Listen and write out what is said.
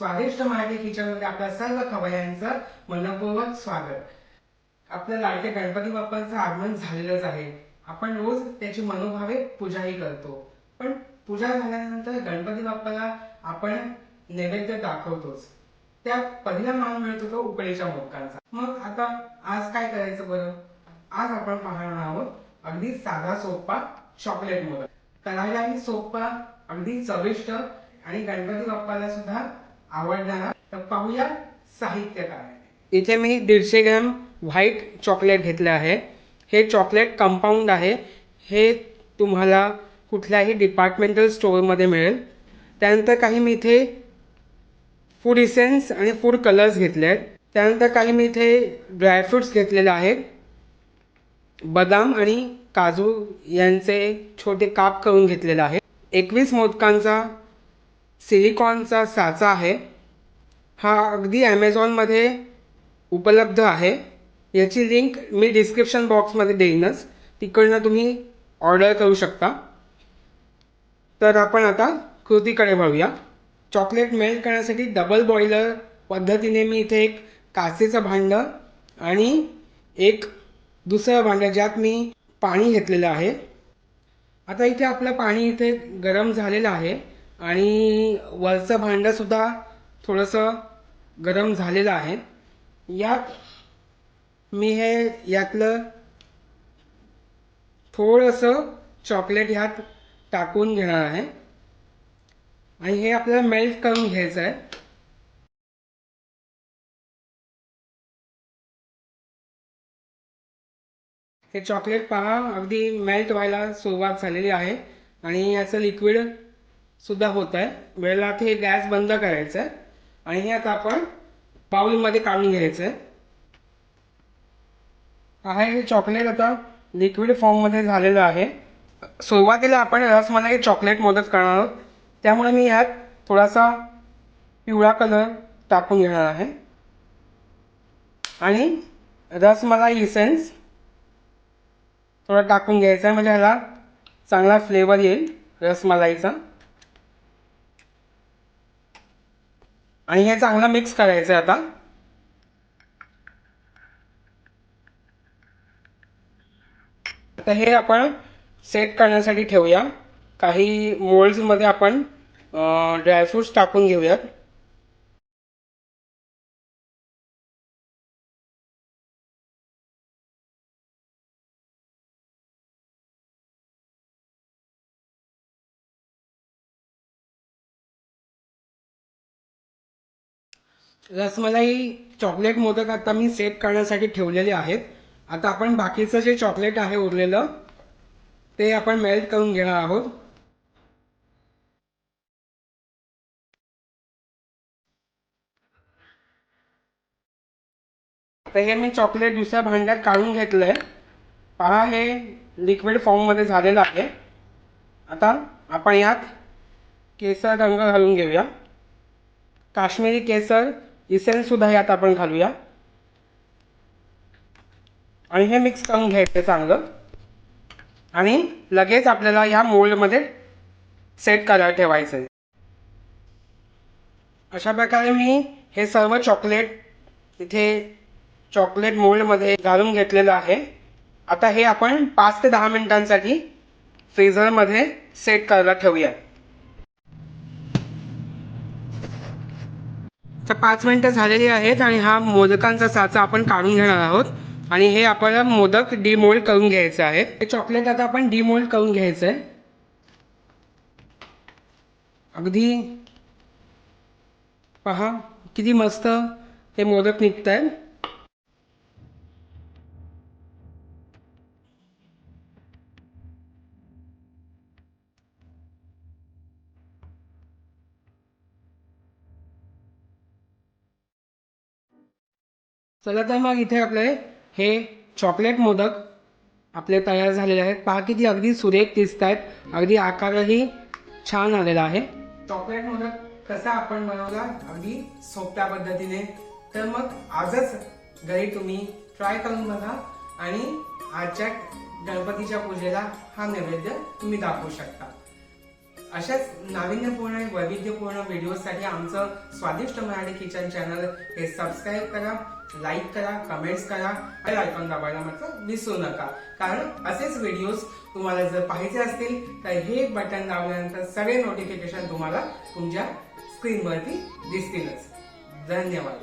स्वादिष्ट मराठी किचनमध्ये आपल्या सर्व खवय्यांचं मनपूर्वक स्वागत. आपल्या लाडक्या गणपती बाप्पांचं आगमन झालेलंच आहे. आपण रोज त्याची मनोभावे पूजाही करतो. पण पूजा झाल्यानंतर गणपती बाप्पाला आपण नैवेद्य दाखवतोच. त्या पहिला मान मिळतो तो उकडीच्या मोदकांचा. मग आता आज काय करायचं बरं? आज आपण पाहणार आहोत अगदी साधा सोपा चॉकलेट मोदक. करायलाही सोपा, अगदी चविष्ट आणि गणपती बाप्पाला सुद्धा आवडणारा. तर पाहूया साहित्य काय. इथे मी 150 ग्रॅम व्हाईट चॉकलेट घेतले आहे. हे चॉकलेट कंपाऊंड आहे. हे तुम्हाला कुठल्याही डिपार्टमेंटल स्टोअरमध्ये मिळेल. त्यानंतर काही मी इथे फूड इसेन्स आणि फूड कलर्स घेतले आहेत. त्यानंतर काही मी इथे ड्रायफ्रूट्स घेतलेले आहेत. बदाम आणि काजू यांचे छोटे काप करून घेतलेले आहे. 21 मोदकांचा सिलिकॉनचा साचा आहे. हा अगदी ॲमेझॉनमध्ये उपलब्ध आहे. याची लिंक मी डिस्क्रिप्शन बॉक्समध्ये देईनच, तिकडनं तुम्ही ऑर्डर करू शकता. तर आपण आता कृतीकडे वळूया. चॉकलेट मेल्ट करण्यासाठी डबल बॉयलर पद्धतीने मी इथे एक काचेचं भांडं आणि एक दुसरं भांडं ज्यात मी पाणी घेतलेलं आहे. आता इथे आपलं पाणी इथे गरम झालेलं आहे आणि वरचं भांडंसुद्धा थोडंसं गरम झालेलं आहे. यात मी यातलं थोडंसं चॉकलेट ह्यात टाकून घेणार आहे आणि हे आपल्याला मेल्ट करून घ्यायचं आहे. हे चॉकलेट पहा अगदी मेल्ट व्हायला सुरुवात झालेली आहे आणि याचं लिक्विड सुद्धा होत आहे. वेळेला हे गॅस बंद करायचं आहे आणि हे आता आपण बाउलमध्ये काढून घ्यायचं आहे. हे चॉकलेट आता लिक्विड फॉर्ममध्ये झालेलं आहे. सुरुवातीला आपण रसमलाई चॉकलेट मोदक करणार आहोत, त्यामुळे मी ह्यात थोडासा पिवळा कलर टाकून घेणार आहे आणि रसमलाई इसेन्स थोडा टाकून घ्यायचा आहे, म्हणजे ह्याला चांगला फ्लेवर येईल रसमलाईचा. आणि हे चांगलं मिक्स करायचं आहे. आता हे आपण सेट करण्यासाठी ठेवूया. काही मोल्ड्समध्ये आपण ड्रायफ्रूट्स टाकून घेऊयात. रसमलाई चॉकलेट मोदक आता मी सेट करण्यासाठी ठेवलेले आहेत. आता आपण बाकीचं जे चॉकलेट आहे उरलेलं ते आपण मेल्ट करून घेणार आहोत. आता हे मी चॉकलेट दुसऱ्या भांड्यात काढून घेतलं आहे. पहा हे लिक्विड फॉर्ममध्ये झालेलं आहे. आता आपण यात केसर रंग घालून घेऊया. काश्मीरी केसर इसेन्ससुद्धा यात आपण घालूया आणि हे मिक्स करून घ्यायचं चांगलं. आणि लगेच आपल्याला या मोल्डमध्ये सेट करायला ठेवायचं आहे. अशा प्रकारे मी हे सर्व चॉकलेट इथे चॉकलेट मोल्डमध्ये घालून घेतलेलं आहे. आता हे आपण 5 ते 10 मिनिटांसाठी फ्रीझरमध्ये सेट करायला ठेवूया. तर 5 मिनिटं झालेली आहेत आणि हा मोदकांचा साचा आपण काढून घेणार आहोत आणि हे आपल्याला मोदक डिमोल्ड करून घ्यायचं आहे. हे चॉकलेट आता आपण डिमोल्ड करून घ्यायचं आहे. अगदी पहा किती मस्त हे मोदक निघत आहेत. चला तर मग इथे आपले हे चॉकलेट मोदक आपले तयार झालेले आहेत. पहा किती अगदी सुरेख दिसत आहेत. अगदी आकारही छान आलेला आहे. चॉकलेट मोदक कसा आपण बनवला अगदी सोप्या पद्धतीने. तर मग आजच घरी तुम्ही ट्राय करून बघा आणि आजच्या गणपतीच्या पूजेला हा नैवेद्य तुम्ही दाखवू शकता. अशाच नाविन्यपूर्ण आणि वैविध्यपूर्ण व्हिडिओसाठी आमचं स्वादिष्ट मराठी किचन चॅनल हे सबस्क्राईब करा, लाईक करा, कमेंट्स करा, बेल आयकॉन दाबायला मात्र विसरू नका. कारण असेच व्हिडिओज तुम्हाला जर पाहायचे असतील तर हे बटन दाबल्यानंतर सगळे नोटिफिकेशन तुम्हाला तुमच्या स्क्रीनवरती दिसतीलच. धन्यवाद.